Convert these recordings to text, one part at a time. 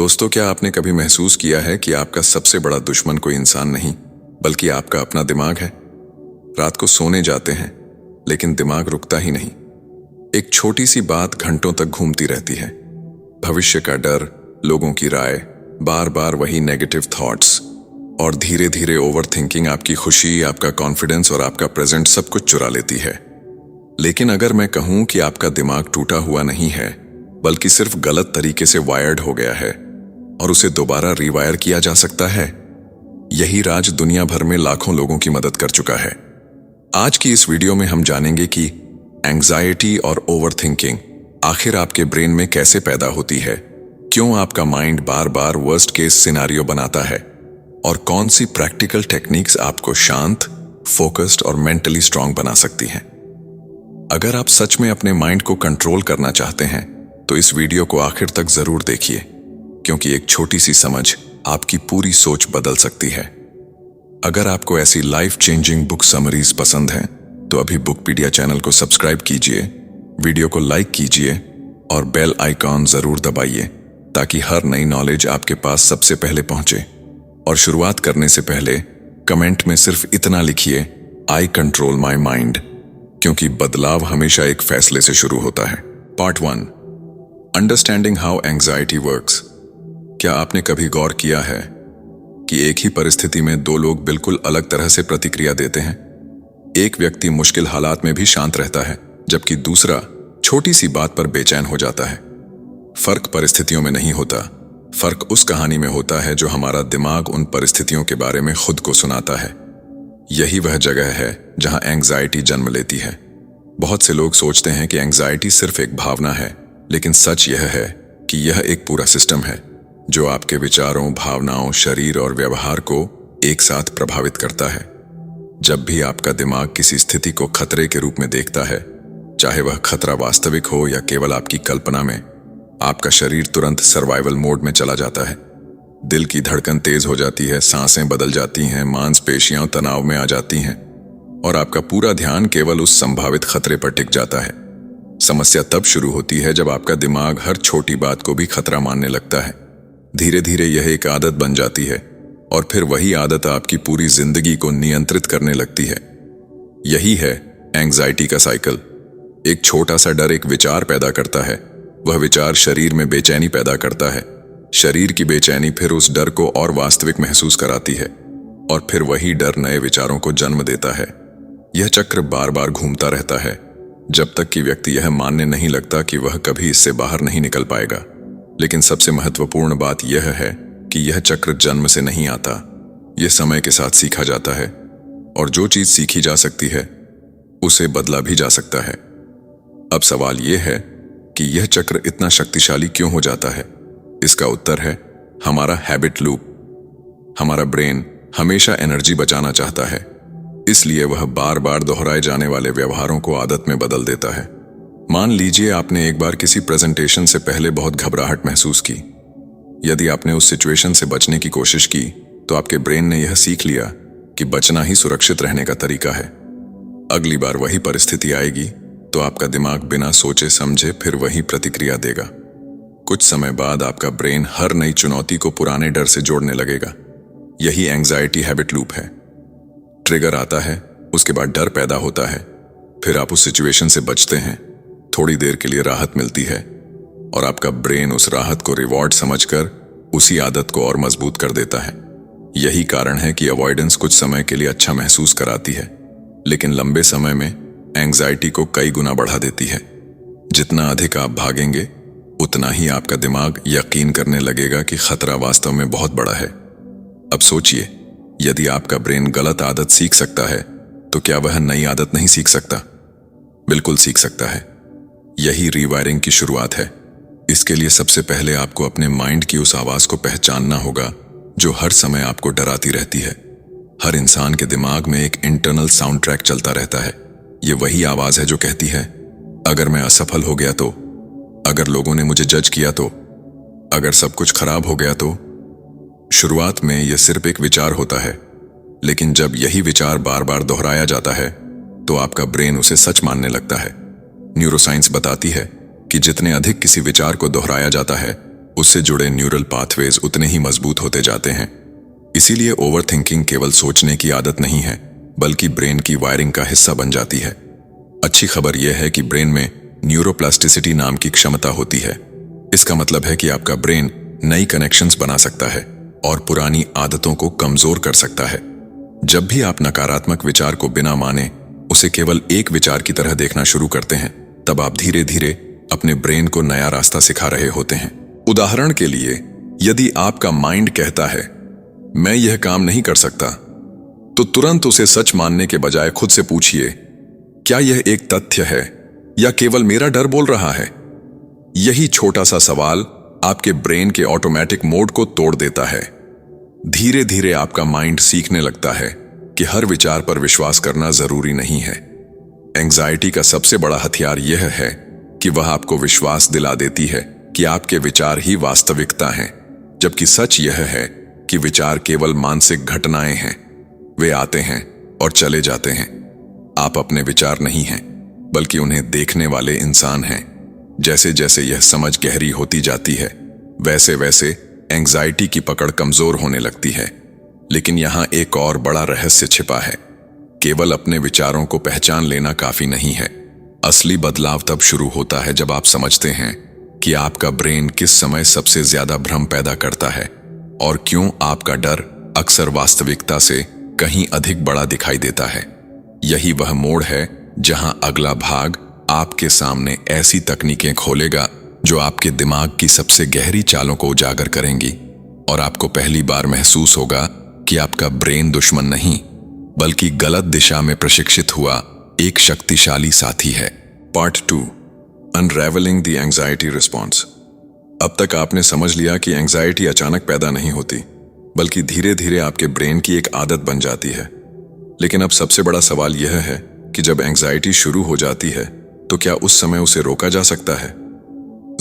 दोस्तों, क्या आपने कभी महसूस किया है कि आपका सबसे बड़ा दुश्मन कोई इंसान नहीं बल्कि आपका अपना दिमाग है। रात को सोने जाते हैं लेकिन दिमाग रुकता ही नहीं। एक छोटी सी बात घंटों तक घूमती रहती है। भविष्य का डर, लोगों की राय, बार बार वही नेगेटिव थॉट्स, और धीरे धीरे ओवर थिंकिंग आपकी खुशी, आपका कॉन्फिडेंस और आपका प्रेजेंट सब कुछ चुरा लेती है। लेकिन अगर मैं कहूं कि आपका दिमाग टूटा हुआ नहीं है बल्कि सिर्फ गलत तरीके से वायर्ड हो गया है और उसे दोबारा रीवायर किया जा सकता है, यही राज दुनिया भर में लाखों लोगों की मदद कर चुका है। आज की इस वीडियो में हम जानेंगे कि एंग्जाइटी और ओवरथिंकिंग आखिर आपके ब्रेन में कैसे पैदा होती है, क्यों आपका माइंड बार बार वर्स्ट केस सिनारियो बनाता है, और कौन सी प्रैक्टिकल टेक्निक्स आपको शांत, फोकस्ड और मेंटली स्ट्रांग बना सकती हैं। अगर आप सच में अपने माइंड को कंट्रोल करना चाहते हैं तो इस वीडियो को आखिर तक जरूर देखिए, क्योंकि एक छोटी सी समझ आपकी पूरी सोच बदल सकती है। अगर आपको ऐसी लाइफ चेंजिंग बुक समरीज पसंद हैं तो अभी बुकपीडिया चैनल को सब्सक्राइब कीजिए, वीडियो को लाइक कीजिए और बेल आइकॉन जरूर दबाइए ताकि हर नई नॉलेज आपके पास सबसे पहले पहुंचे। और शुरुआत करने से पहले कमेंट में सिर्फ इतना लिखिए, आई कंट्रोल माई माइंड, क्योंकि बदलाव हमेशा एक फैसले से शुरू होता है। Part 1, understanding how anxiety works. क्या आपने कभी गौर किया है कि एक ही परिस्थिति में दो लोग बिल्कुल अलग तरह से प्रतिक्रिया देते हैं? एक व्यक्ति मुश्किल हालात में भी शांत रहता है, जबकि दूसरा छोटी सी बात पर बेचैन हो जाता है। फर्क परिस्थितियों में नहीं होता, फर्क उस कहानी में होता है जो हमारा दिमाग उन परिस्थितियों के बारे में खुद को सुनाता है। यही वह जगह है जहां एंग्जाइटी जन्म लेती है। बहुत से लोग सोचते हैं कि एंग्जाइटी सिर्फ एक भावना है, लेकिन सच यह है कि यह एक पूरा सिस्टम है जो आपके विचारों, भावनाओं, शरीर और व्यवहार को एक साथ प्रभावित करता है। जब भी आपका दिमाग किसी स्थिति को खतरे के रूप में देखता है, चाहे वह खतरा वास्तविक हो या केवल आपकी कल्पना में, आपका शरीर तुरंत सर्वाइवल मोड में चला जाता है। दिल की धड़कन तेज हो जाती है, सांसें बदल जाती हैं, मांसपेशियां तनाव में आ जाती हैं और आपका पूरा ध्यान केवल उस संभावित खतरे पर टिक जाता है। समस्या तब शुरू होती है जब आपका दिमाग हर छोटी बात को भी खतरा मानने लगता है। धीरे धीरे यह एक आदत बन जाती है और फिर वही आदत आपकी पूरी जिंदगी को नियंत्रित करने लगती है। यही है एंग्जाइटी का साइकिल। एक छोटा सा डर एक विचार पैदा करता है, वह विचार शरीर में बेचैनी पैदा करता है, शरीर की बेचैनी फिर उस डर को और वास्तविक महसूस कराती है और फिर वही डर नए विचारों को जन्म देता है। यह चक्र बार बार घूमता रहता है जब तक कि व्यक्ति यह मानने नहीं लगता कि वह कभी इससे बाहर नहीं निकल पाएगा। लेकिन सबसे महत्वपूर्ण बात यह है कि यह चक्र जन्म से नहीं आता, यह समय के साथ सीखा जाता है, और जो चीज सीखी जा सकती है उसे बदला भी जा सकता है। अब सवाल यह है कि यह चक्र इतना शक्तिशाली क्यों हो जाता है? इसका उत्तर है हमारा हैबिट लूप। हमारा ब्रेन हमेशा एनर्जी बचाना चाहता है, इसलिए वह बार बार दोहराए जाने वाले व्यवहारों को आदत में बदल देता है। मान लीजिए आपने एक बार किसी प्रेजेंटेशन से पहले बहुत घबराहट महसूस की। यदि आपने उस सिचुएशन से बचने की कोशिश की तो आपके ब्रेन ने यह सीख लिया कि बचना ही सुरक्षित रहने का तरीका है। अगली बार वही परिस्थिति आएगी तो आपका दिमाग बिना सोचे समझे फिर वही प्रतिक्रिया देगा। कुछ समय बाद आपका ब्रेन हर नई चुनौती को पुराने डर से जोड़ने लगेगा। यही एंग्जाइटी हैबिट लूप है। ट्रिगर आता है, उसके बाद डर पैदा होता है, फिर आप उस सिचुएशन से बचते हैं, थोड़ी देर के लिए राहत मिलती है और आपका ब्रेन उस राहत को रिवॉर्ड समझकर उसी आदत को और मजबूत कर देता है। यही कारण है कि अवॉइडेंस कुछ समय के लिए अच्छा महसूस कराती है, लेकिन लंबे समय में एंग्जाइटी को कई गुना बढ़ा देती है। जितना अधिक आप भागेंगे उतना ही आपका दिमाग यकीन करने लगेगा कि खतरा वास्तव में बहुत बड़ा है। अब सोचिए, यदि आपका ब्रेन गलत आदत सीख सकता है तो क्या वह नई आदत नहीं सीख सकता? बिल्कुल सीख सकता है। यही रीवायरिंग की शुरुआत है। इसके लिए सबसे पहले आपको अपने माइंड की उस आवाज को पहचानना होगा जो हर समय आपको डराती रहती है। हर इंसान के दिमाग में एक इंटरनल साउंड ट्रैक चलता रहता है। ये वही आवाज है जो कहती है, अगर मैं असफल हो गया तो, अगर लोगों ने मुझे जज किया तो, अगर सब कुछ खराब हो गया तो। शुरुआत में यह सिर्फ एक विचार होता है, लेकिन जब यही विचार बार बार दोहराया जाता है तो आपका ब्रेन उसे सच मानने लगता है। न्यूरोसाइंस बताती है कि जितने अधिक किसी विचार को दोहराया जाता है, उससे जुड़े न्यूरल पाथवेज उतने ही मजबूत होते जाते हैं। इसीलिए ओवरथिंकिंग केवल सोचने की आदत नहीं है, बल्कि ब्रेन की वायरिंग का हिस्सा बन जाती है। अच्छी खबर यह है कि ब्रेन में न्यूरोप्लास्टिसिटी नाम की क्षमता होती है। इसका मतलब है कि आपका ब्रेन नई कनेक्शंस बना सकता है और पुरानी आदतों को कमजोर कर सकता है। जब भी आप नकारात्मक विचार को बिना माने उसे केवल एक विचार की तरह देखना शुरू करते हैं, तब आप धीरे धीरे अपने ब्रेन को नया रास्ता सिखा रहे होते हैं। उदाहरण के लिए, यदि आपका माइंड कहता है मैं यह काम नहीं कर सकता, तो तुरंत उसे सच मानने के बजाय खुद से पूछिए, क्या यह एक तथ्य है या केवल मेरा डर बोल रहा है? यही छोटा सा सवाल आपके ब्रेन के ऑटोमेटिक मोड को तोड़ देता है। धीरे धीरे आपका माइंड सीखने लगता है कि हर विचार पर विश्वास करना जरूरी नहीं है। एंजाइटी का सबसे बड़ा हथियार यह है कि वह आपको विश्वास दिला देती है कि आपके विचार ही वास्तविकता हैं, जबकि सच यह है कि विचार केवल मानसिक घटनाएं हैं। वे आते हैं और चले जाते हैं। आप अपने विचार नहीं हैं, बल्कि उन्हें देखने वाले इंसान हैं। जैसे जैसे यह समझ गहरी होती जाती है, वैसे वैसे एंजाइटी की पकड़ कमजोर होने लगती है। लेकिन यहां एक और बड़ा रहस्य छिपा है। केवल अपने विचारों को पहचान लेना काफी नहीं है। असली बदलाव तब शुरू होता है जब आप समझते हैं कि आपका ब्रेन किस समय सबसे ज्यादा भ्रम पैदा करता है और क्यों आपका डर अक्सर वास्तविकता से कहीं अधिक बड़ा दिखाई देता है। यही वह मोड़ है जहां अगला भाग आपके सामने ऐसी तकनीकें खोलेगा जो आपके दिमाग की सबसे गहरी चालों को उजागर करेंगी, और आपको पहली बार महसूस होगा कि आपका ब्रेन दुश्मन नहीं, बल्कि गलत दिशा में प्रशिक्षित हुआ एक शक्तिशाली साथी है। Part 2, unravelling the anxiety response. अब तक आपने समझ लिया कि एंजाइटी अचानक पैदा नहीं होती, बल्कि धीरे धीरे आपके ब्रेन की एक आदत बन जाती है। लेकिन अब सबसे बड़ा सवाल यह है कि जब एंजाइटी शुरू हो जाती है तो क्या उस समय उसे रोका जा सकता है?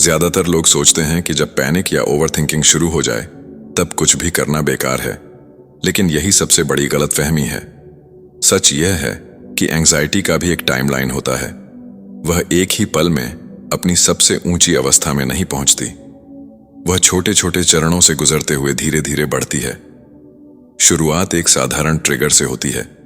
ज्यादातर लोग सोचते हैं कि जब पैनिक या ओवरथिंकिंग शुरू हो जाए तब कुछ भी करना बेकार है, लेकिन यही सबसे बड़ी गलतफहमी है। सच यह है कि एंजाइटी का भी एक टाइमलाइन होता है। वह एक ही पल में अपनी सबसे ऊंची अवस्था में नहीं पहुंचती। वह छोटे छोटे चरणों से गुजरते हुए धीरे धीरे बढ़ती है। शुरुआत एक साधारण ट्रिगर से होती है।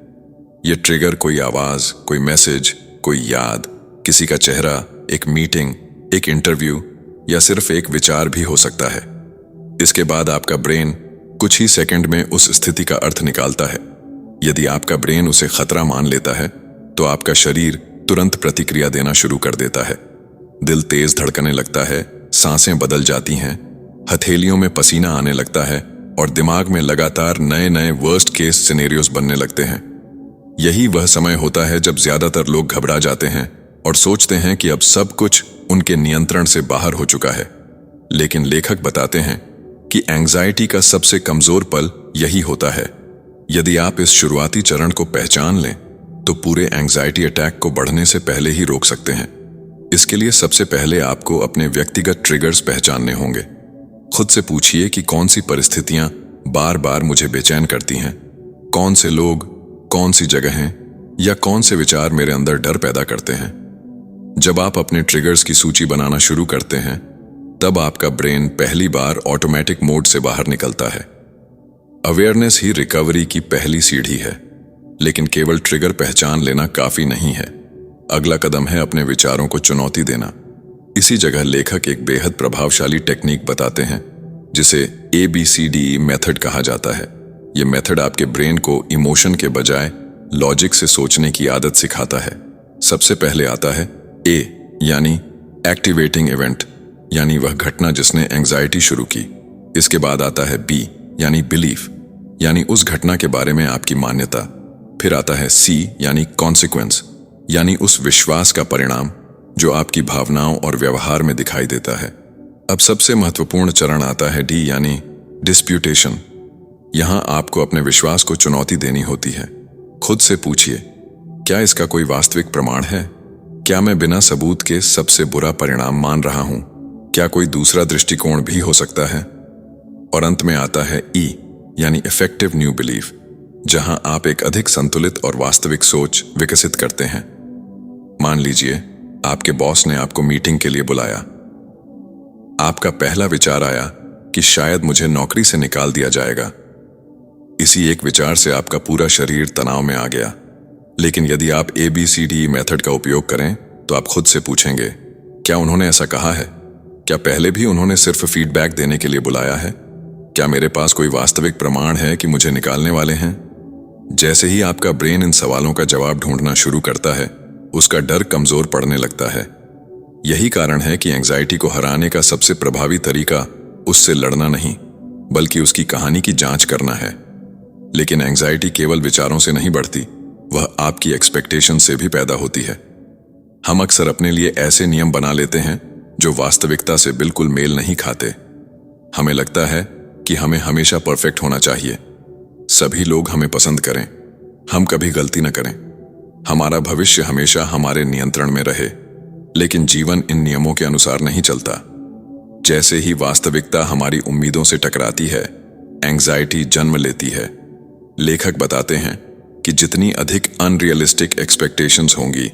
यह ट्रिगर कोई आवाज, कोई मैसेज, कोई याद, किसी का चेहरा, एक मीटिंग, एक इंटरव्यू या सिर्फ एक विचार भी हो सकता है। इसके बाद आपका ब्रेन कुछ ही सेकंड में उस स्थिति का अर्थ निकालता है। यदि आपका ब्रेन उसे खतरा मान लेता है तो आपका शरीर तुरंत प्रतिक्रिया देना शुरू कर देता है। दिल तेज धड़कने लगता है, सांसें बदल जाती हैं, हथेलियों में पसीना आने लगता है और दिमाग में लगातार नए नए वर्स्ट केस सिनेरियोस बनने लगते हैं। यही वह समय होता है जब ज्यादातर लोग घबरा जाते हैं और सोचते हैं कि अब सब कुछ उनके नियंत्रण से बाहर हो चुका है। लेकिन लेखक बताते हैं कि एंजाइटी का सबसे कमजोर पल यही होता है। यदि आप इस शुरुआती चरण को पहचान लें तो पूरे एंजाइटी अटैक को बढ़ने से पहले ही रोक सकते हैं। इसके लिए सबसे पहले आपको अपने व्यक्तिगत ट्रिगर्स पहचानने होंगे। खुद से पूछिए कि कौन सी परिस्थितियां बार बार मुझे बेचैन करती हैं, कौन से लोग, कौन सी जगहें या कौन से विचार मेरे अंदर डर पैदा करते हैं। जब आप अपने ट्रिगर्स की सूची बनाना शुरू करते हैं तब आपका ब्रेन पहली बार ऑटोमेटिक मोड से बाहर निकलता है। अवेयरनेस ही रिकवरी की पहली सीढ़ी है, लेकिन केवल ट्रिगर पहचान लेना काफी नहीं है। अगला कदम है अपने विचारों को चुनौती देना। इसी जगह लेखक एक बेहद प्रभावशाली टेक्निक बताते हैं जिसे ABCD मेथड कहा जाता है। यह मेथड आपके ब्रेन को इमोशन के बजाय लॉजिक से सोचने की आदत सिखाता है। सबसे पहले आता है A यानी एक्टिवेटिंग इवेंट, यानी वह घटना जिसने एंजाइटी शुरू की। इसके बाद आता है B यानी बिलीफ, यानी उस घटना के बारे में आपकी मान्यता। फिर आता है C यानी कॉन्सिक्वेंस, यानी उस विश्वास का परिणाम जो आपकी भावनाओं और व्यवहार में दिखाई देता है। अब सबसे महत्वपूर्ण चरण आता है D यानी डिस्प्यूटेशन। यहां आपको अपने विश्वास को चुनौती देनी होती है। खुद से पूछिए, क्या इसका कोई वास्तविक प्रमाण है? क्या मैं बिना सबूत के सबसे बुरा परिणाम मान रहा हूं? क्या कोई दूसरा दृष्टिकोण भी हो सकता है? और अंत में आता है E यानी इफेक्टिव न्यू बिलीफ, जहां आप एक अधिक संतुलित और वास्तविक सोच विकसित करते हैं। मान लीजिए आपके बॉस ने आपको मीटिंग के लिए बुलाया। आपका पहला विचार आया कि शायद मुझे नौकरी से निकाल दिया जाएगा। इसी एक विचार से आपका पूरा शरीर तनाव में आ गया। लेकिन यदि आप ABCD मेथड का उपयोग करें तो आप खुद से पूछेंगे, क्या उन्होंने ऐसा कहा है? क्या पहले भी उन्होंने सिर्फ फीडबैक देने के लिए बुलाया है? क्या मेरे पास कोई वास्तविक प्रमाण है कि मुझे निकालने वाले हैं? जैसे ही आपका ब्रेन इन सवालों का जवाब ढूंढना शुरू करता है, उसका डर कमजोर पड़ने लगता है। यही कारण है कि एंजाइटी को हराने का सबसे प्रभावी तरीका उससे लड़ना नहीं, बल्कि उसकी कहानी की जांच करना है। लेकिन एंजाइटी केवल विचारों से नहीं बढ़ती, वह आपकी एक्सपेक्टेशन से भी पैदा होती है। हम अक्सर अपने लिए ऐसे नियम बना लेते हैं जो वास्तविकता से बिल्कुल मेल नहीं खाते। हमें लगता है कि हमें हमेशा परफेक्ट होना चाहिए, सभी लोग हमें पसंद करें, हम कभी गलती न करें, हमारा भविष्य हमेशा हमारे नियंत्रण में रहे। लेकिन जीवन इन नियमों के अनुसार नहीं चलता। जैसे ही वास्तविकता हमारी उम्मीदों से टकराती है, एंजाइटी जन्म लेती है। लेखक बताते हैं कि जितनी अधिक अनरियलिस्टिक एक्सपेक्टेशंस होंगी,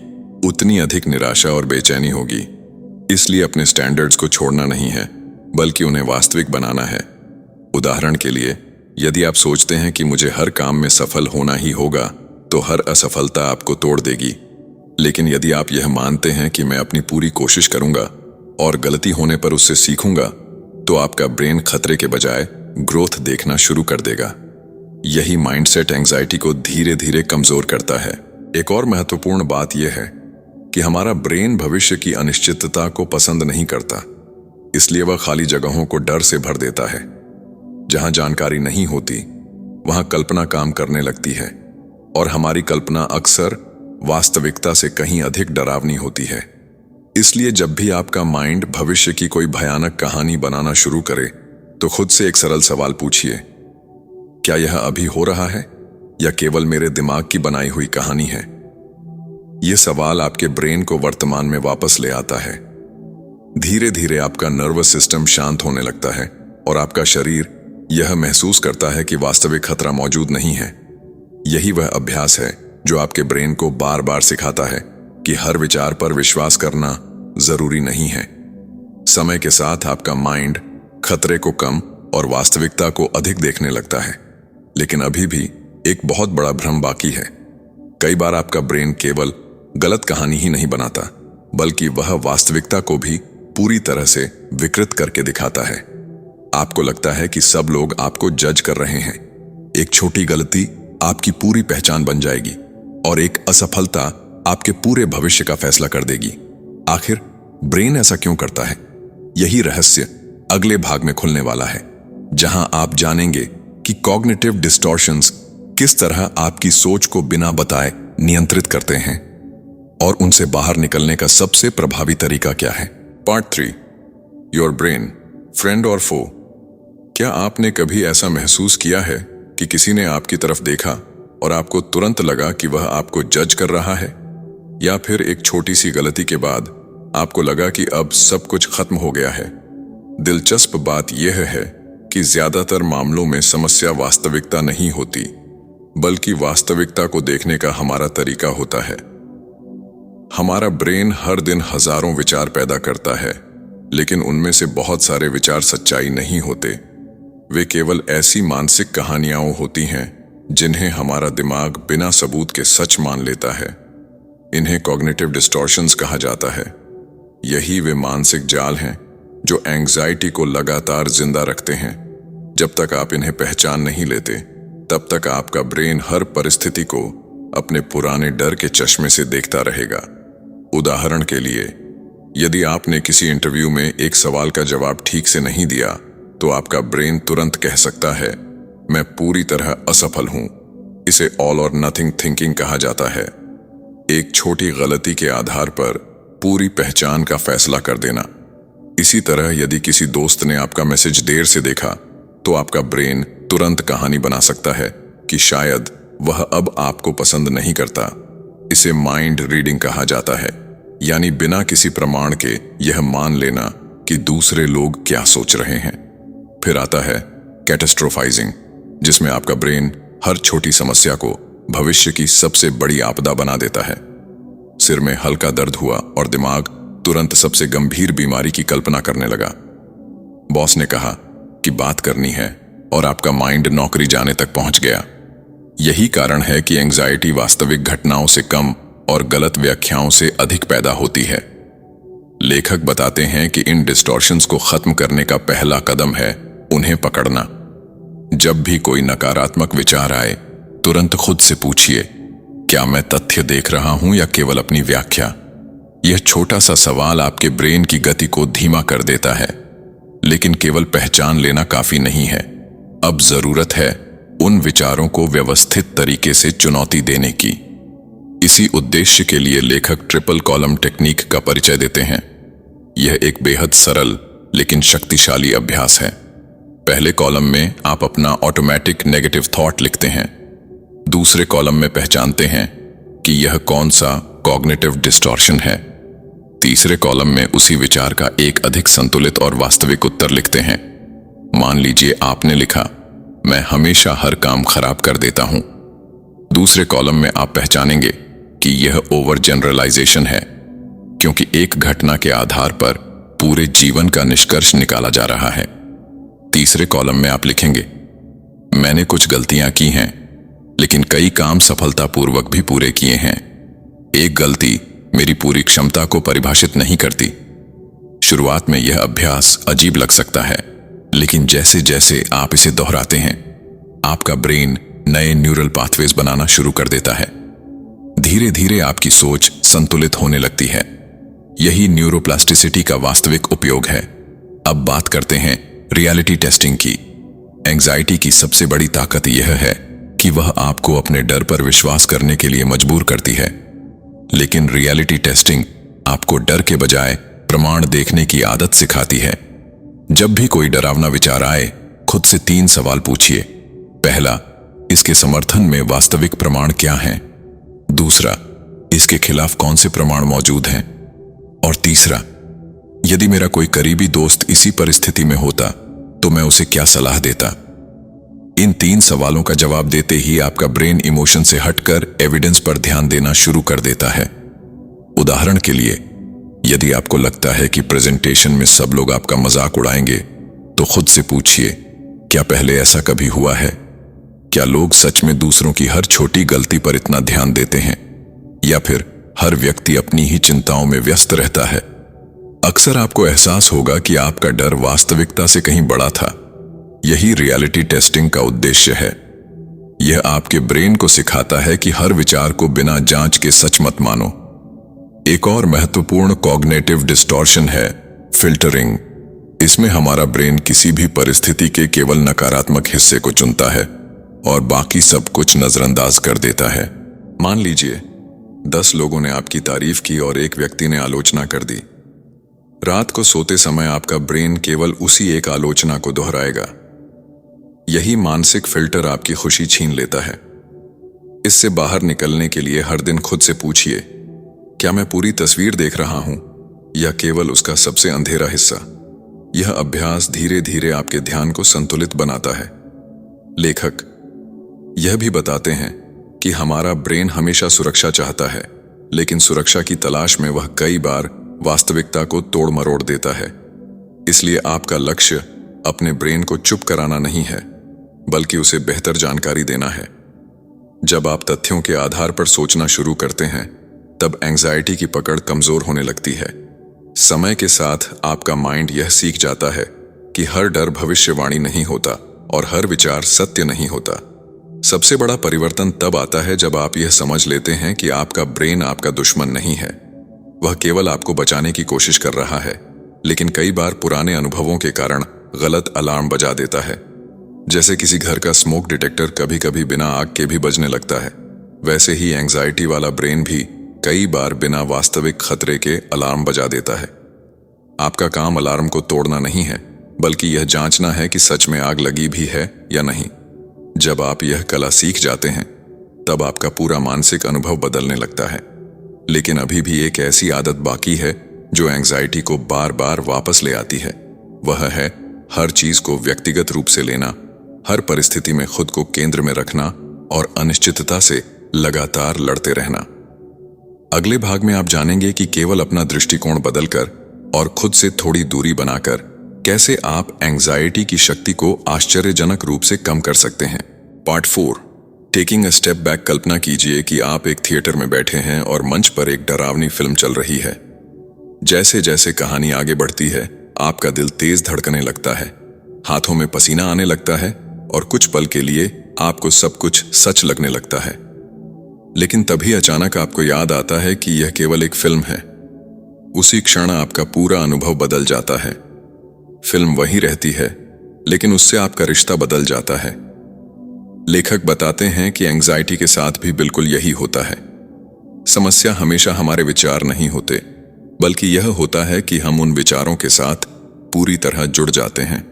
उतनी अधिक निराशा और बेचैनी होगी। इसलिए अपने स्टैंडर्ड्स को छोड़ना नहीं है, बल्कि उन्हें वास्तविक बनाना है। उदाहरण के लिए, यदि आप सोचते हैं कि मुझे हर काम में सफल होना ही होगा, तो हर असफलता आपको तोड़ देगी। लेकिन यदि आप यह मानते हैं कि मैं अपनी पूरी कोशिश करूंगा और गलती होने पर उससे सीखूंगा, तो आपका ब्रेन खतरे के बजाय ग्रोथ देखना शुरू कर देगा। यही माइंडसेट एंजाइटी को धीरे धीरे कमजोर करता है। एक और महत्वपूर्ण बात यह है कि हमारा ब्रेन भविष्य की अनिश्चितता को पसंद नहीं करता, इसलिए वह खाली जगहों को डर से भर देता है। जहां जानकारी नहीं होती, वहां कल्पना काम करने लगती है, और हमारी कल्पना अक्सर वास्तविकता से कहीं अधिक डरावनी होती है। इसलिए जब भी आपका माइंड भविष्य की कोई भयानक कहानी बनाना शुरू करे, तो खुद से एक सरल सवाल पूछिए, क्या यह अभी हो रहा है या केवल मेरे दिमाग की बनाई हुई कहानी है? यह सवाल आपके ब्रेन को वर्तमान में वापस ले आता है। धीरे धीरे आपका नर्वस सिस्टम शांत होने लगता है और आपका शरीर यह महसूस करता है कि वास्तविक खतरा मौजूद नहीं है। यही वह अभ्यास है जो आपके ब्रेन को बार बार सिखाता है कि हर विचार पर विश्वास करना जरूरी नहीं है। समय के साथ आपका माइंड खतरे को कम और वास्तविकता को अधिक देखने लगता है। लेकिन अभी भी एक बहुत बड़ा भ्रम बाकी है। कई बार आपका ब्रेन केवल गलत कहानी ही नहीं बनाता, बल्कि वह वास्तविकता को भी पूरी तरह से विकृत करके दिखाता है। आपको लगता है कि सब लोग आपको जज कर रहे हैं। एक छोटी गलती आपकी पूरी पहचान बन जाएगी और एक असफलता आपके पूरे भविष्य का फैसला कर देगी। आखिर ब्रेन ऐसा क्यों करता है? यही रहस्य अगले भाग में खुलने वाला है, जहां आप जानेंगे कि कॉग्निटिव डिस्टॉर्शंस किस तरह आपकी सोच को बिना बताए नियंत्रित करते हैं और उनसे बाहर निकलने का सबसे प्रभावी तरीका क्या है। पार्ट 3, योर ब्रेन, फ्रेंड और फो। क्या आपने कभी ऐसा महसूस किया है कि किसी ने आपकी तरफ देखा और आपको तुरंत लगा कि वह आपको जज कर रहा है? या फिर एक छोटी सी गलती के बाद आपको लगा कि अब सब कुछ खत्म हो गया है? दिलचस्प बात यह है कि ज्यादातर मामलों में समस्या वास्तविकता नहीं होती, बल्कि वास्तविकता को देखने का हमारा तरीका होता है। हमारा ब्रेन हर दिन हजारों विचार पैदा करता है, लेकिन उनमें से बहुत सारे विचार सच्चाई नहीं होते। वे केवल ऐसी मानसिक कहानियां होती हैं जिन्हें हमारा दिमाग बिना सबूत के सच मान लेता है। इन्हें कॉग्निटिव डिस्टॉर्शंस कहा जाता है। यही वे मानसिक जाल हैं जो एंग्जाइटी को लगातार जिंदा रखते हैं। जब तक आप इन्हें पहचान नहीं लेते, तब तक आपका ब्रेन हर परिस्थिति को अपने पुराने डर के चश्मे से देखता रहेगा। उदाहरण के लिए, यदि आपने किसी इंटरव्यू में एक सवाल का जवाब ठीक से नहीं दिया, तो आपका ब्रेन तुरंत कह सकता है, मैं पूरी तरह असफल हूं। इसे ऑल और नथिंग थिंकिंग कहा जाता है। एक छोटी गलती के आधार पर पूरी पहचान का फैसला कर देना। इसी तरह यदि किसी दोस्त ने आपका मैसेज देर से देखा, तो आपका ब्रेन तुरंत कहानी बना सकता है कि शायद वह अब आपको पसंद नहीं करता। इसे माइंड रीडिंग कहा जाता है, यानी बिना किसी प्रमाण के यह मान लेना कि दूसरे लोग क्या सोच रहे हैं। फिर आता है कैटास्ट्रोफाइजिंग, जिसमें आपका ब्रेन हर छोटी समस्या को भविष्य की सबसे बड़ी आपदा बना देता है। सिर में हल्का दर्द हुआ और दिमाग तुरंत सबसे गंभीर बीमारी की कल्पना करने लगा। बॉस ने कहा कि बात करनी है और आपका माइंड नौकरी जाने तक पहुंच गया। यही कारण है कि एंजाइटी वास्तविक घटनाओं से कम और गलत व्याख्याओं से अधिक पैदा होती है। लेखक बताते हैं कि इन डिस्टॉर्शंस को खत्म करने का पहला कदम है उन्हें पकड़ना। जब भी कोई नकारात्मक विचार आए, तुरंत खुद से पूछिए, क्या मैं तथ्य देख रहा हूं या केवल अपनी व्याख्या? यह छोटा सा सवाल आपके ब्रेन की गति को धीमा कर देता है। लेकिन केवल पहचान लेना काफी नहीं है। अब जरूरत है उन विचारों को व्यवस्थित तरीके से चुनौती देने की। इसी उद्देश्य के लिए लेखक ट्रिपल कॉलम टेक्निक का परिचय देते हैं। यह एक बेहद सरल लेकिन शक्तिशाली अभ्यास है। पहले कॉलम में आप अपना ऑटोमेटिक नेगेटिव थॉट लिखते हैं। दूसरे कॉलम में पहचानते हैं कि यह कौन सा कॉग्निटिव डिस्टॉर्शन है। तीसरे कॉलम में उसी विचार का एक अधिक संतुलित और वास्तविक उत्तर लिखते हैं। मान लीजिए आपने लिखा, मैं हमेशा हर काम खराब कर देता हूं। दूसरे कॉलम में आप पहचानेंगे कि यह ओवर जनरलाइजेशन है, क्योंकि एक घटना के आधार पर पूरे जीवन का निष्कर्ष निकाला जा रहा है। तीसरे कॉलम में आप लिखेंगे, मैंने कुछ गलतियां की हैं, लेकिन कई काम सफलतापूर्वक भी पूरे किए हैं। एक गलती मेरी पूरी क्षमता को परिभाषित नहीं करती। शुरुआत में यह अभ्यास अजीब लग सकता है, लेकिन जैसे जैसे आप इसे दोहराते हैं, आपका ब्रेन नए न्यूरल पाथवेज बनाना शुरू कर देता है। धीरे धीरे आपकी सोच संतुलित होने लगती है। यही न्यूरोप्लास्टिसिटी का वास्तविक उपयोग है। अब बात करते हैं रियलिटी टेस्टिंग की। एंजाइटी की सबसे बड़ी ताकत यह है कि वह आपको अपने डर पर विश्वास करने के लिए मजबूर करती है। लेकिन रियलिटी टेस्टिंग आपको डर के बजाय प्रमाण देखने की आदत सिखाती है। जब भी कोई डरावना विचार आए, खुद से 3 सवाल पूछिए। पहला, इसके समर्थन में वास्तविक प्रमाण क्या हैं? दूसरा, इसके खिलाफ कौन से प्रमाण मौजूद हैं? और तीसरा, यदि मेरा कोई करीबी दोस्त इसी परिस्थिति में होता तो मैं उसे क्या सलाह देता? इन 3 सवालों का जवाब देते ही आपका ब्रेन इमोशन से हटकर एविडेंस पर ध्यान देना शुरू कर देता है। उदाहरण के लिए, यदि आपको लगता है कि प्रेजेंटेशन में सब लोग आपका मजाक उड़ाएंगे, तो खुद से पूछिए, क्या पहले ऐसा कभी हुआ है? क्या लोग सच में दूसरों की हर छोटी गलती पर इतना ध्यान देते हैं, या फिर हर व्यक्ति अपनी ही चिंताओं में व्यस्त रहता है? अक्सर आपको एहसास होगा कि आपका डर वास्तविकता से कहीं बड़ा था। यही रियलिटी टेस्टिंग का उद्देश्य है। यह आपके ब्रेन को सिखाता है कि हर विचार को बिना जांच के सच मत मानो। एक और महत्वपूर्ण कॉग्निटिव डिस्टॉर्शन है फिल्टरिंग। इसमें हमारा ब्रेन किसी भी परिस्थिति के केवल नकारात्मक हिस्से को चुनता है और बाकी सब कुछ नजरअंदाज कर देता है। मान लीजिए 10 लोगों ने आपकी तारीफ की और एक व्यक्ति ने आलोचना कर दी। रात को सोते समय आपका ब्रेन केवल उसी एक आलोचना को दोहराएगा। यही मानसिक फिल्टर आपकी खुशी छीन लेता है। इससे बाहर निकलने के लिए हर दिन खुद से पूछिए, क्या मैं पूरी तस्वीर देख रहा हूं या केवल उसका सबसे अंधेरा हिस्सा? यह अभ्यास धीरे धीरे आपके ध्यान को संतुलित बनाता है। लेखक यह भी बताते हैं कि हमारा ब्रेन हमेशा सुरक्षा चाहता है, लेकिन सुरक्षा की तलाश में वह कई बार वास्तविकता को तोड़ मरोड़ देता है। इसलिए आपका लक्ष्य अपने ब्रेन को चुप कराना नहीं है, बल्कि उसे बेहतर जानकारी देना है। जब आप तथ्यों के आधार पर सोचना शुरू करते हैं, तब एंजाइटी की पकड़ कमजोर होने लगती है। समय के साथ आपका माइंड यह सीख जाता है कि हर डर भविष्यवाणी नहीं होता और हर विचार सत्य नहीं होता। सबसे बड़ा परिवर्तन तब आता है जब आप यह समझ लेते हैं कि आपका ब्रेन आपका दुश्मन नहीं है। वह केवल आपको बचाने की कोशिश कर रहा है, लेकिन कई बार पुराने अनुभवों के कारण गलत अलार्म बजा देता है। जैसे किसी घर का स्मोक डिटेक्टर कभी कभी बिना आग के भी बजने लगता है, वैसे ही एंजाइटी वाला ब्रेन भी कई बार बिना वास्तविक खतरे के अलार्म बजा देता है। आपका काम अलार्म को तोड़ना नहीं है, बल्कि यह जांचना है कि सच में आग लगी भी है या नहीं। जब आप यह कला सीख जाते हैं, तब आपका पूरा मानसिक अनुभव बदलने लगता है। लेकिन अभी भी एक ऐसी आदत बाकी है जो एंजाइटी को बार बार वापस ले आती है। वह है हर चीज को व्यक्तिगत रूप से लेना, हर परिस्थिति में खुद को केंद्र में रखना और अनिश्चितता से लगातार लड़ते रहना। अगले भाग में आप जानेंगे कि केवल अपना दृष्टिकोण बदलकर और खुद से थोड़ी दूरी बनाकर कैसे आप एंजाइटी की शक्ति को आश्चर्यजनक रूप से कम कर सकते हैं। Part 4, taking a step back. कल्पना कीजिए कि आप एक थिएटर में बैठे हैं और मंच पर एक डरावनी फिल्म चल रही है। जैसे जैसे कहानी आगे बढ़ती है, आपका दिल तेज धड़कने लगता है, हाथों में पसीना आने लगता है और कुछ पल के लिए आपको सब कुछ सच लगने लगता है। लेकिन तभी अचानक आपको याद आता है कि यह केवल एक फिल्म है। उसी क्षण आपका पूरा अनुभव बदल जाता है। फिल्म वही रहती है, लेकिन उससे आपका रिश्ता बदल जाता है। लेखक बताते हैं कि एंजाइटी के साथ भी बिल्कुल यही होता है। समस्या हमेशा हमारे विचार नहीं होते, बल्कि यह होता है कि हम उन विचारों के साथ पूरी तरह जुड़ जाते हैं।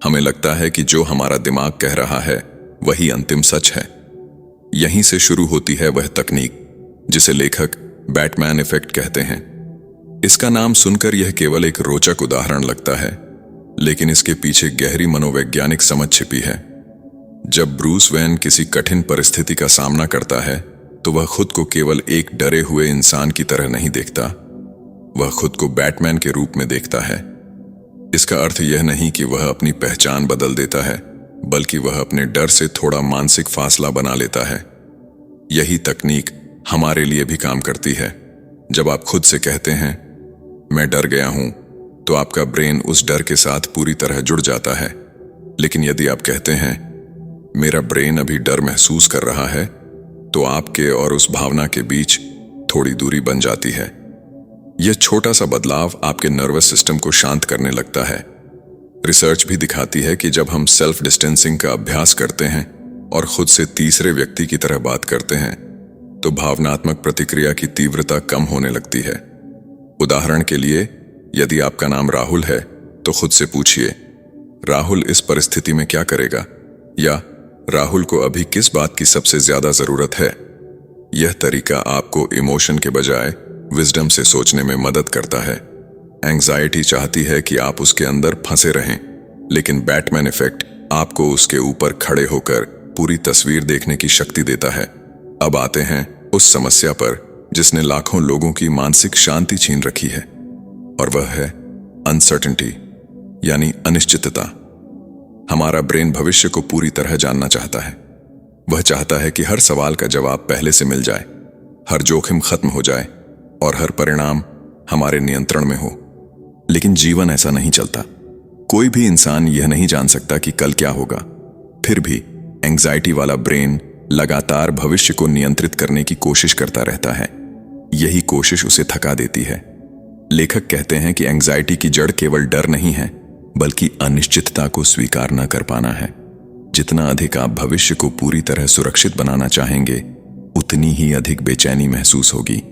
हमें लगता है कि जो हमारा दिमाग कह रहा है वही अंतिम सच है। यहीं से शुरू होती है वह तकनीक जिसे लेखक बैटमैन इफेक्ट कहते हैं। इसका नाम सुनकर यह केवल एक रोचक उदाहरण लगता है, लेकिन इसके पीछे गहरी मनोवैज्ञानिक समझ छिपी है। जब ब्रूस वेन किसी कठिन परिस्थिति का सामना करता है, तो वह खुद को केवल एक डरे हुए इंसान की तरह नहीं देखता, वह खुद को बैटमैन के रूप में देखता है। इसका अर्थ यह नहीं कि वह अपनी पहचान बदल देता है, बल्कि वह अपने डर से थोड़ा मानसिक फासला बना लेता है। यही तकनीक हमारे लिए भी काम करती है। जब आप खुद से कहते हैं मैं डर गया हूं, तो आपका ब्रेन उस डर के साथ पूरी तरह जुड़ जाता है। लेकिन यदि आप कहते हैं मेरा ब्रेन अभी डर महसूस कर रहा है, तो आपके और उस भावना के बीच थोड़ी दूरी बन जाती है। यह छोटा सा बदलाव आपके नर्वस सिस्टम को शांत करने लगता है। रिसर्च भी दिखाती है कि जब हम सेल्फ डिस्टेंसिंग का अभ्यास करते हैं और खुद से तीसरे व्यक्ति की तरह बात करते हैं, तो भावनात्मक प्रतिक्रिया की तीव्रता कम होने लगती है। उदाहरण के लिए, यदि आपका नाम राहुल है, तो खुद से पूछिए राहुल इस परिस्थिति में क्या करेगा, या राहुल को अभी किस बात की सबसे ज्यादा जरूरत है। यह तरीका आपको इमोशन के बजाय विजडम से सोचने में मदद करता है। एंजाइटी चाहती है कि आप उसके अंदर फंसे रहें, लेकिन बैटमैन इफेक्ट आपको उसके ऊपर खड़े होकर पूरी तस्वीर देखने की शक्ति देता है। अब आते हैं उस समस्या पर जिसने लाखों लोगों की मानसिक शांति छीन रखी है, और वह है अनसर्टेनिटी, यानी अनिश्चितता। हमारा ब्रेन भविष्य को पूरी तरह जानना चाहता है। वह चाहता है कि हर सवाल का जवाब पहले से मिल जाए, हर जोखिम खत्म हो जाए और हर परिणाम हमारे नियंत्रण में हो। लेकिन जीवन ऐसा नहीं चलता। कोई भी इंसान यह नहीं जान सकता कि कल क्या होगा। फिर भी एंजाइटी वाला ब्रेन लगातार भविष्य को नियंत्रित करने की कोशिश करता रहता है। यही कोशिश उसे थका देती है। लेखक कहते हैं कि एंजाइटी की जड़ केवल डर नहीं है, बल्कि अनिश्चितता को स्वीकार न कर पाना है। जितना अधिक आप भविष्य को पूरी तरह सुरक्षित बनाना चाहेंगे, उतनी ही अधिक बेचैनी महसूस होगी,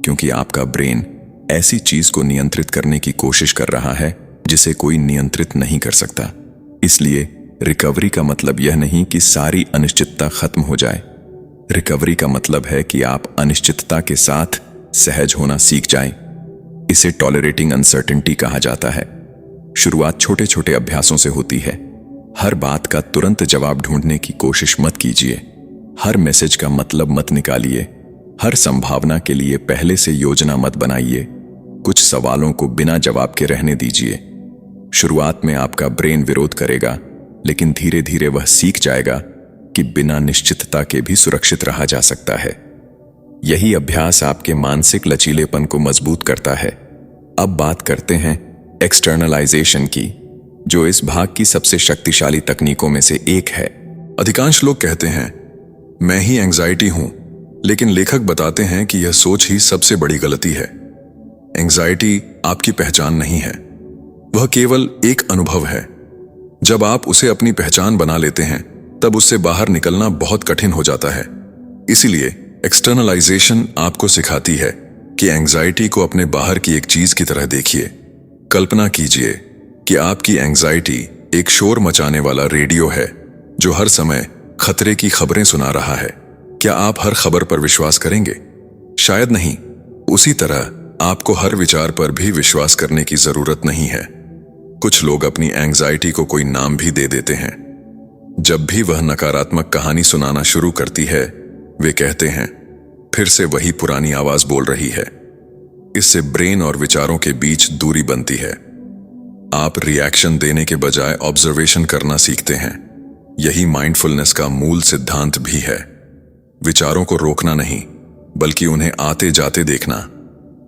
क्योंकि आपका ब्रेन ऐसी चीज को नियंत्रित करने की कोशिश कर रहा है जिसे कोई नियंत्रित नहीं कर सकता। इसलिए रिकवरी का मतलब यह नहीं कि सारी अनिश्चितता खत्म हो जाए। रिकवरी का मतलब है कि आप अनिश्चितता के साथ सहज होना सीख जाएं। इसे टॉलरेटिंग अनसर्टेनिटी कहा जाता है। शुरुआत छोटे छोटे अभ्यासों से होती है। हर बात का तुरंत जवाब ढूंढने की कोशिश मत कीजिए। हर मैसेज का मतलब मत निकालिए। हर संभावना के लिए पहले से योजना मत बनाइए। कुछ सवालों को बिना जवाब के रहने दीजिए। शुरुआत में आपका ब्रेन विरोध करेगा, लेकिन धीरे धीरे वह सीख जाएगा कि बिना निश्चितता के भी सुरक्षित रहा जा सकता है। यही अभ्यास आपके मानसिक लचीलेपन को मजबूत करता है। अब बात करते हैं एक्सटर्नलाइजेशन की, जो इस भाग की सबसे शक्तिशाली तकनीकों में से एक है। अधिकांश लोग कहते हैं मैं ही एंजाइटी हूं, लेकिन लेखक बताते हैं कि यह सोच ही सबसे बड़ी गलती है। एंजाइटी आपकी पहचान नहीं है, वह केवल एक अनुभव है। जब आप उसे अपनी पहचान बना लेते हैं, तब उससे बाहर निकलना बहुत कठिन हो जाता है। इसीलिए एक्सटर्नलाइजेशन आपको सिखाती है कि एंजाइटी को अपने बाहर की एक चीज की तरह देखिए। कल्पना कीजिए कि आपकी एंजाइटी एक शोर मचाने वाला रेडियो है जो हर समय खतरे की खबरें सुना रहा है। क्या आप हर खबर पर विश्वास करेंगे? शायद नहीं। उसी तरह आपको हर विचार पर भी विश्वास करने की जरूरत नहीं है। कुछ लोग अपनी एंजाइटी को कोई नाम भी दे देते हैं। जब भी वह नकारात्मक कहानी सुनाना शुरू करती है, वे कहते हैं फिर से वही पुरानी आवाज बोल रही है। इससे ब्रेन और विचारों के बीच दूरी बनती है। आप रिएक्शन देने के बजाय ऑब्जर्वेशन करना सीखते हैं। यही माइंडफुलनेस का मूल सिद्धांत भी है। विचारों को रोकना नहीं, बल्कि उन्हें आते जाते देखना।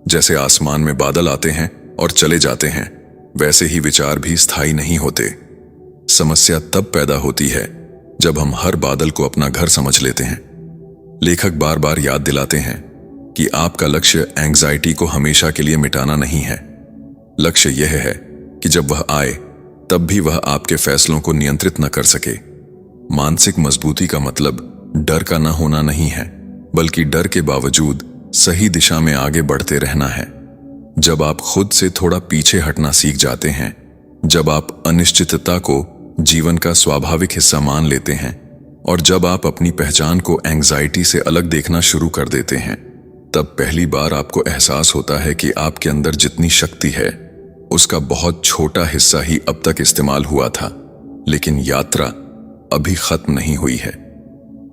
जैसे आसमान में बादल आते हैं और चले जाते हैं, वैसे ही विचार भी स्थायी नहीं होते। समस्या तब पैदा होती है जब हम हर बादल को अपना घर समझ लेते हैं। लेखक बार बार याद दिलाते हैं कि आपका लक्ष्य एंग्जाइटी को हमेशा के लिए मिटाना नहीं है। लक्ष्य यह है कि जब वह आए तब भी वह आपके फैसलों को नियंत्रित न कर सके। मानसिक मजबूती का मतलब डर का न होना नहीं है, बल्कि डर के बावजूद सही दिशा में आगे बढ़ते रहना है। जब आप खुद से थोड़ा पीछे हटना सीख जाते हैं, जब आप अनिश्चितता को जीवन का स्वाभाविक हिस्सा मान लेते हैं, और जब आप अपनी पहचान को एंग्जाइटी से अलग देखना शुरू कर देते हैं, तब पहली बार आपको एहसास होता है कि आपके अंदर जितनी शक्ति है उसका बहुत छोटा हिस्सा ही अब तक इस्तेमाल हुआ था। लेकिन यात्रा अभी खत्म नहीं हुई है।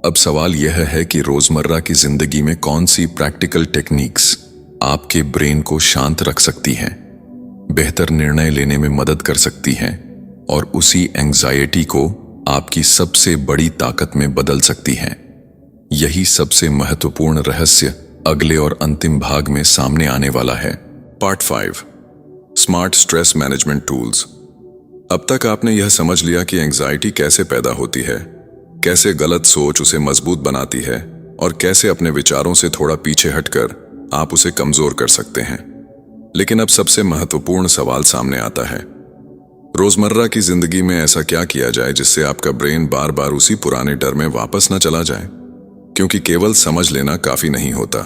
अब सवाल यह है कि रोजमर्रा की जिंदगी में कौन सी प्रैक्टिकल टेक्निक्स आपके ब्रेन को शांत रख सकती हैं, बेहतर निर्णय लेने में मदद कर सकती हैं, और उसी एंग्जाइटी को आपकी सबसे बड़ी ताकत में बदल सकती हैं। यही सबसे महत्वपूर्ण रहस्य अगले और अंतिम भाग में सामने आने वाला है। Part 5, smart stress management tools. अब तक आपने यह समझ लिया कि एंग्जाइटी कैसे पैदा होती है, कैसे गलत सोच उसे मजबूत बनाती है, और कैसे अपने विचारों से थोड़ा पीछे हटकर आप उसे कमजोर कर सकते हैं। लेकिन अब सबसे महत्वपूर्ण सवाल सामने आता है, रोजमर्रा की जिंदगी में ऐसा क्या किया जाए जिससे आपका ब्रेन बार बार उसी पुराने डर में वापस न चला जाए? क्योंकि केवल समझ लेना काफी नहीं होता।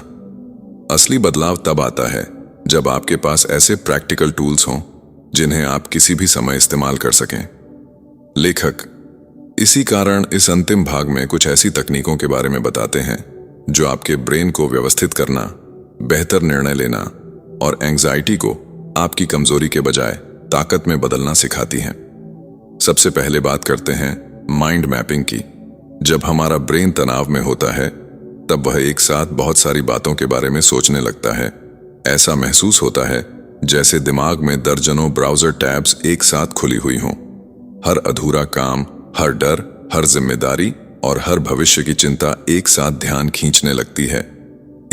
असली बदलाव तब आता है जब आपके पास ऐसे प्रैक्टिकल टूल्स हों जिन्हें आप किसी भी समय इस्तेमाल कर सकें। लेखक इसी कारण इस अंतिम भाग में कुछ ऐसी तकनीकों के बारे में बताते हैं जो आपके ब्रेन को व्यवस्थित करना, बेहतर निर्णय लेना और एंग्जाइटी को आपकी कमजोरी के बजाय ताकत में बदलना सिखाती हैं। सबसे पहले बात करते हैं माइंड मैपिंग की। जब हमारा ब्रेन तनाव में होता है तब वह एक साथ बहुत सारी बातों के बारे में सोचने लगता है। ऐसा महसूस होता है जैसे दिमाग में दर्जनों ब्राउजर टैब्स एक साथ खुली हुई हों। हर अधूरा काम, हर डर, हर जिम्मेदारी और हर भविष्य की चिंता एक साथ ध्यान खींचने लगती है।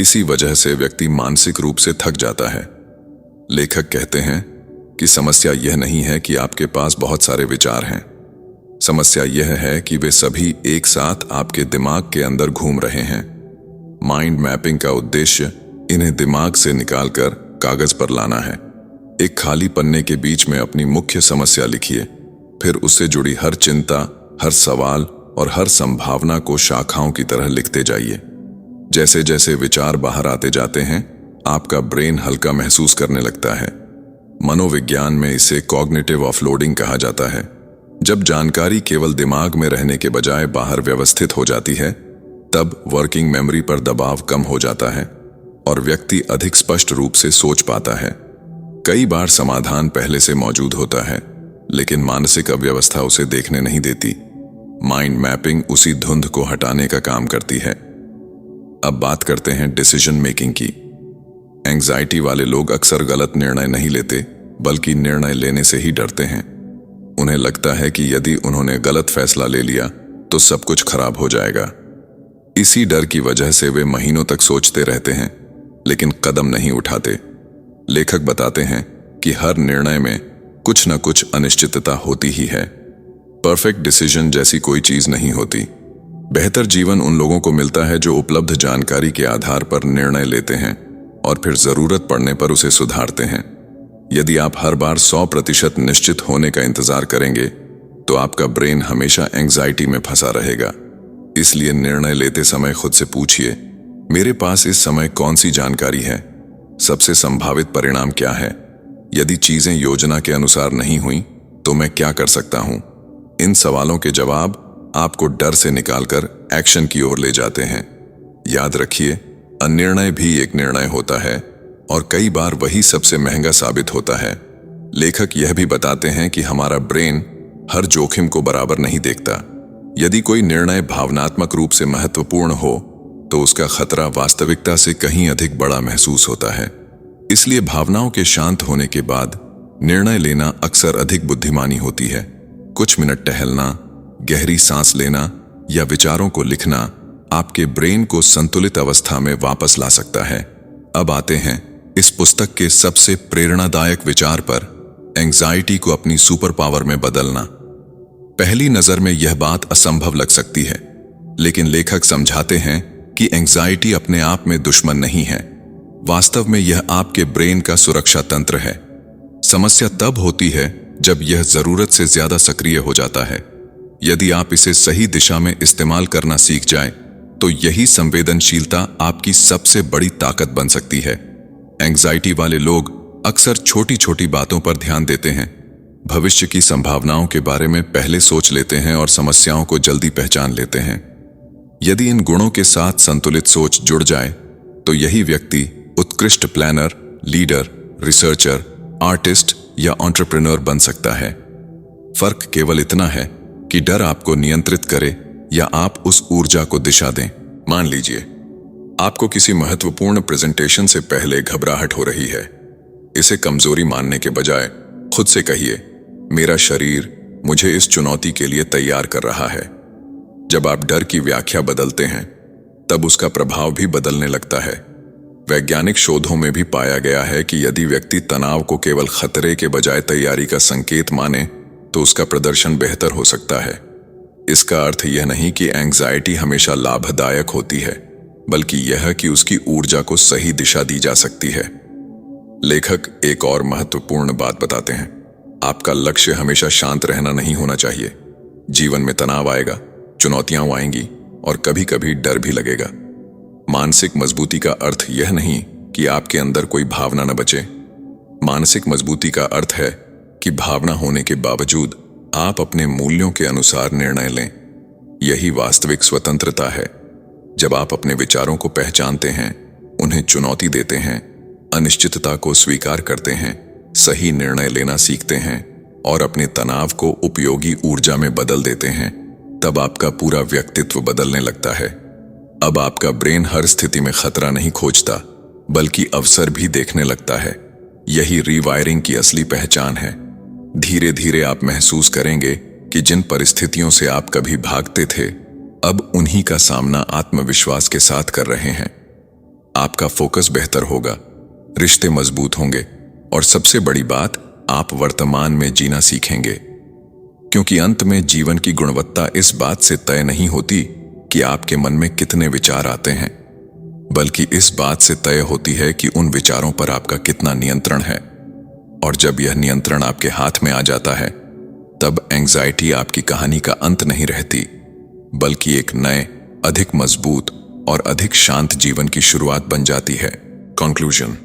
इसी वजह से व्यक्ति मानसिक रूप से थक जाता है। लेखक कहते हैं कि समस्या यह नहीं है कि आपके पास बहुत सारे विचार हैं। समस्या यह है कि वे सभी एक साथ आपके दिमाग के अंदर घूम रहे हैं। माइंड मैपिंग का उद्देश्य इन्हें दिमाग से निकालकर कागज पर लाना है। एक खाली पन्ने के बीच में अपनी मुख्य समस्या लिखिए, फिर उससे जुड़ी हर चिंता, हर सवाल और हर संभावना को शाखाओं की तरह लिखते जाइए। जैसे जैसे विचार बाहर आते जाते हैं, आपका ब्रेन हल्का महसूस करने लगता है। मनोविज्ञान में इसे कॉग्निटिव ऑफलोडिंग कहा जाता है। जब जानकारी केवल दिमाग में रहने के बजाय बाहर व्यवस्थित हो जाती है, तब वर्किंग मेमोरी पर दबाव कम हो जाता है और व्यक्ति अधिक स्पष्ट रूप से सोच पाता है। कई बार समाधान पहले से मौजूद होता है, लेकिन मानसिक अव्यवस्था उसे देखने नहीं देती। माइंड मैपिंग उसी धुंध को हटाने का काम करती है। अब बात करते हैं डिसीजन मेकिंग की। एंग्जाइटी वाले लोग अक्सर गलत निर्णय नहीं लेते, बल्कि निर्णय लेने से ही डरते हैं। उन्हें लगता है कि यदि उन्होंने गलत फैसला ले लिया तो सब कुछ खराब हो जाएगा। इसी डर की वजह से वे महीनों तक सोचते रहते हैं, लेकिन कदम नहीं उठाते। लेखक बताते हैं कि हर निर्णय में कुछ न कुछ अनिश्चितता होती ही है। परफेक्ट डिसीजन जैसी कोई चीज नहीं होती। बेहतर जीवन उन लोगों को मिलता है जो उपलब्ध जानकारी के आधार पर निर्णय लेते हैं और फिर जरूरत पड़ने पर उसे सुधारते हैं। यदि आप हर बार 100% निश्चित होने का इंतजार करेंगे तो आपका ब्रेन हमेशा एंग्जाइटी में फंसा रहेगा। इसलिए निर्णय लेते समय खुद से पूछिए, मेरे पास इस समय कौन सी जानकारी है? सबसे संभावित परिणाम क्या है? यदि चीजें योजना के अनुसार नहीं हुई तो मैं क्या कर सकता हूं? इन सवालों के जवाब आपको डर से निकालकर एक्शन की ओर ले जाते हैं। याद रखिए, अनिर्णय भी एक निर्णय होता है और कई बार वही सबसे महंगा साबित होता है। लेखक यह भी बताते हैं कि हमारा ब्रेन हर जोखिम को बराबर नहीं देखता। यदि कोई निर्णय भावनात्मक रूप से महत्वपूर्ण हो तो उसका खतरा वास्तविकता से कहीं अधिक बड़ा महसूस होता है। इसलिए भावनाओं के शांत होने के बाद निर्णय लेना अक्सर अधिक बुद्धिमानी होती है। कुछ मिनट टहलना, गहरी सांस लेना या विचारों को लिखना आपके ब्रेन को संतुलित अवस्था में वापस ला सकता है। अब आते हैं इस पुस्तक के सबसे प्रेरणादायक विचार पर, एंग्जाइटी को अपनी सुपर पावर में बदलना। पहली नजर में यह बात असंभव लग सकती है, लेकिन लेखक समझाते हैं कि एंग्जाइटी अपने आप में दुश्मन नहीं है। वास्तव में यह आपके ब्रेन का सुरक्षा तंत्र है। समस्या तब होती है जब यह जरूरत से ज्यादा सक्रिय हो जाता है। यदि आप इसे सही दिशा में इस्तेमाल करना सीख जाएं, तो यही संवेदनशीलता आपकी सबसे बड़ी ताकत बन सकती है। एंग्जाइटी वाले लोग अक्सर छोटी छोटी बातों पर ध्यान देते हैं, भविष्य की संभावनाओं के बारे में पहले सोच लेते हैं और समस्याओं को जल्दी पहचान लेते हैं। यदि इन गुणों के साथ संतुलित सोच जुड़ जाए, तो यही व्यक्ति उत्कृष्ट प्लानर, लीडर, रिसर्चर, आर्टिस्ट या एंटरप्रेन्योर बन सकता है। फर्क केवल इतना है कि डर आपको नियंत्रित करे या आप उस ऊर्जा को दिशा दें। मान लीजिए आपको किसी महत्वपूर्ण प्रेजेंटेशन से पहले घबराहट हो रही है। इसे कमजोरी मानने के बजाय खुद से कहिए, मेरा शरीर मुझे इस चुनौती के लिए तैयार कर रहा है। जब आप डर की व्याख्या बदलते हैं, तब उसका प्रभाव भी बदलने लगता है। वैज्ञानिक शोधों में भी पाया गया है कि यदि व्यक्ति तनाव को केवल खतरे के बजाय तैयारी का संकेत माने, तो उसका प्रदर्शन बेहतर हो सकता है। इसका अर्थ यह नहीं कि एंग्जाइटी हमेशा लाभदायक होती है, बल्कि यह कि उसकी ऊर्जा को सही दिशा दी जा सकती है। लेखक एक और महत्वपूर्ण बात बताते हैं, आपका लक्ष्य हमेशा शांत रहना नहीं होना चाहिए। जीवन में तनाव आएगा, चुनौतियां आएंगी और कभी कभी डर भी लगेगा। मानसिक मजबूती का अर्थ यह नहीं कि आपके अंदर कोई भावना न बचे। मानसिक मजबूती का अर्थ है कि भावना होने के बावजूद आप अपने मूल्यों के अनुसार निर्णय लें। यही वास्तविक स्वतंत्रता है। जब आप अपने विचारों को पहचानते हैं, उन्हें चुनौती देते हैं, अनिश्चितता को स्वीकार करते हैं, सही निर्णय लेना सीखते हैं और अपने तनाव को उपयोगी ऊर्जा में बदल देते हैं, तब आपका पूरा व्यक्तित्व बदलने लगता है। अब आपका ब्रेन हर स्थिति में खतरा नहीं खोजता, बल्कि अवसर भी देखने लगता है। यही रीवायरिंग की असली पहचान है। धीरे धीरे आप महसूस करेंगे कि जिन परिस्थितियों से आप कभी भागते थे, अब उन्हीं का सामना आत्मविश्वास के साथ कर रहे हैं। आपका फोकस बेहतर होगा, रिश्ते मजबूत होंगे और सबसे बड़ी बात, आप वर्तमान में जीना सीखेंगे। क्योंकि अंत में जीवन की गुणवत्ता इस बात से तय नहीं होती कि आपके मन में कितने विचार आते हैं, बल्कि इस बात से तय होती है कि उन विचारों पर आपका कितना नियंत्रण है। और जब यह नियंत्रण आपके हाथ में आ जाता है, तब एंग्जाइटी आपकी कहानी का अंत नहीं रहती, बल्कि एक नए, अधिक मजबूत और अधिक शांत जीवन की शुरुआत बन जाती है। कंक्लूजन: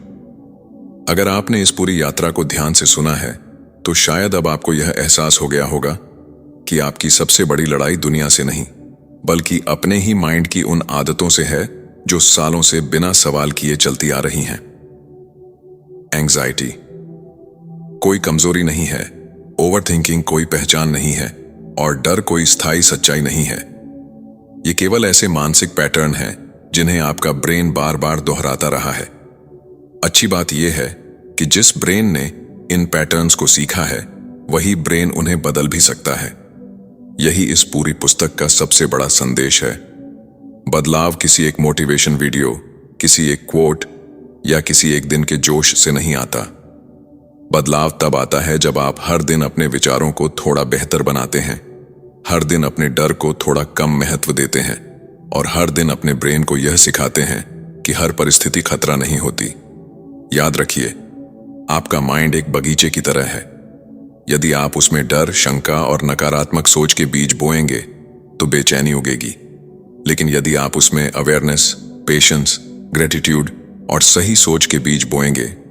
अगर आपने इस पूरी यात्रा को ध्यान से सुना है, तो शायद अब आपको यह एहसास हो गया होगा कि आपकी सबसे बड़ी लड़ाई दुनिया से नहीं, बल्कि अपने ही माइंड की उन आदतों से है जो सालों से बिना सवाल किए चलती आ रही हैं। एंग्जाइटी कोई कमजोरी नहीं है, ओवरथिंकिंग कोई पहचान नहीं है और डर कोई स्थायी सच्चाई नहीं है। ये केवल ऐसे मानसिक पैटर्न हैं जिन्हें आपका ब्रेन बार बार दोहराता रहा है। अच्छी बात यह है कि जिस ब्रेन ने इन पैटर्न्स को सीखा है, वही ब्रेन उन्हें बदल भी सकता है। यही इस पूरी पुस्तक का सबसे बड़ा संदेश है। बदलाव किसी एक मोटिवेशन वीडियो, किसी एक क्वोट या किसी एक दिन के जोश से नहीं आता। बदलाव तब आता है जब आप हर दिन अपने विचारों को थोड़ा बेहतर बनाते हैं, हर दिन अपने डर को थोड़ा कम महत्व देते हैं और हर दिन अपने ब्रेन को यह सिखाते हैं कि हर परिस्थिति खतरा नहीं होती। याद रखिए, आपका माइंड एक बगीचे की तरह है। यदि आप उसमें डर, शंका और नकारात्मक सोच के बीज बोएंगे, तो बेचैनी उगेगी। लेकिन यदि आप उसमें अवेयरनेस, पेशेंस, ग्रेटिट्यूड और सही सोच के बीज बोएंगे,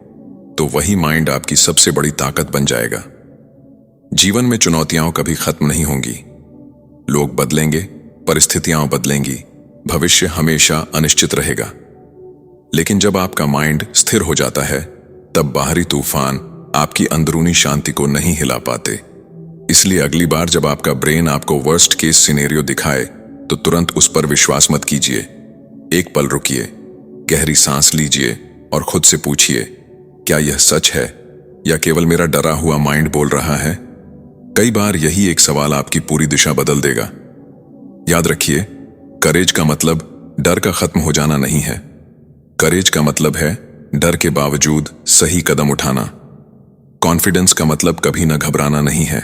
तो वही माइंड आपकी सबसे बड़ी ताकत बन जाएगा। जीवन में चुनौतियां कभी खत्म नहीं होंगी। लोग बदलेंगे, परिस्थितियां बदलेंगी, भविष्य हमेशा अनिश्चित रहेगा। लेकिन जब आपका माइंड स्थिर हो जाता है, तब बाहरी तूफान आपकी अंदरूनी शांति को नहीं हिला पाते। इसलिए अगली बार जब आपका ब्रेन आपको वर्स्ट केस सिनेरियो दिखाए, तो तुरंत उस पर विश्वास मत कीजिए। एक पल रुकिए, गहरी सांस लीजिए और खुद से पूछिए, क्या यह सच है या केवल मेरा डरा हुआ माइंड बोल रहा है? कई बार यही एक सवाल आपकी पूरी दिशा बदल देगा। याद रखिए, करेज का मतलब डर का खत्म हो जाना नहीं है। करेज का मतलब है डर के बावजूद सही कदम उठाना। कॉन्फिडेंस का मतलब कभी न घबराना नहीं है।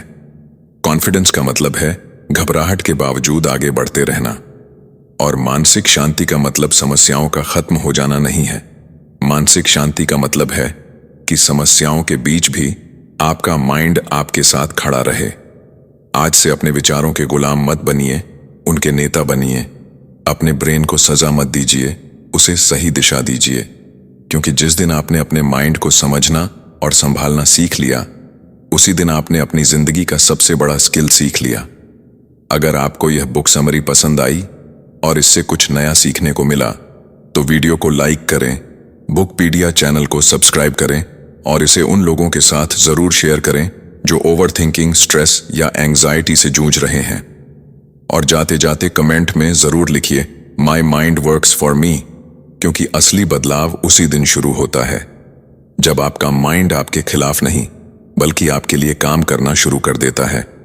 कॉन्फिडेंस का मतलब है घबराहट के बावजूद आगे बढ़ते रहना। और मानसिक शांति का मतलब समस्याओं का खत्म हो जाना नहीं है। मानसिक शांति का मतलब है कि समस्याओं के बीच भी आपका माइंड आपके साथ खड़ा रहे। आज से अपने विचारों के गुलाम मत बनिए, उनके नेता बनिए। अपने ब्रेन को सजा मत दीजिए, उसे सही दिशा दीजिए। क्योंकि जिस दिन आपने अपने माइंड को समझना और संभालना सीख लिया, उसी दिन आपने अपनी जिंदगी का सबसे बड़ा स्किल सीख लिया। अगर आपको यह बुक समरी पसंद आई और इससे कुछ नया सीखने को मिला, तो वीडियो को लाइक करें, बुकपीडिया चैनल को सब्सक्राइब करें और इसे उन लोगों के साथ जरूर शेयर करें जो ओवरथिंकिंग, स्ट्रेस या एंग्जाइटी से जूझ रहे हैं। और जाते जाते कमेंट में जरूर लिखिए, my mind works for me, क्योंकि असली बदलाव उसी दिन शुरू होता है जब आपका माइंड आपके खिलाफ नहीं बल्कि आपके लिए काम करना शुरू कर देता है।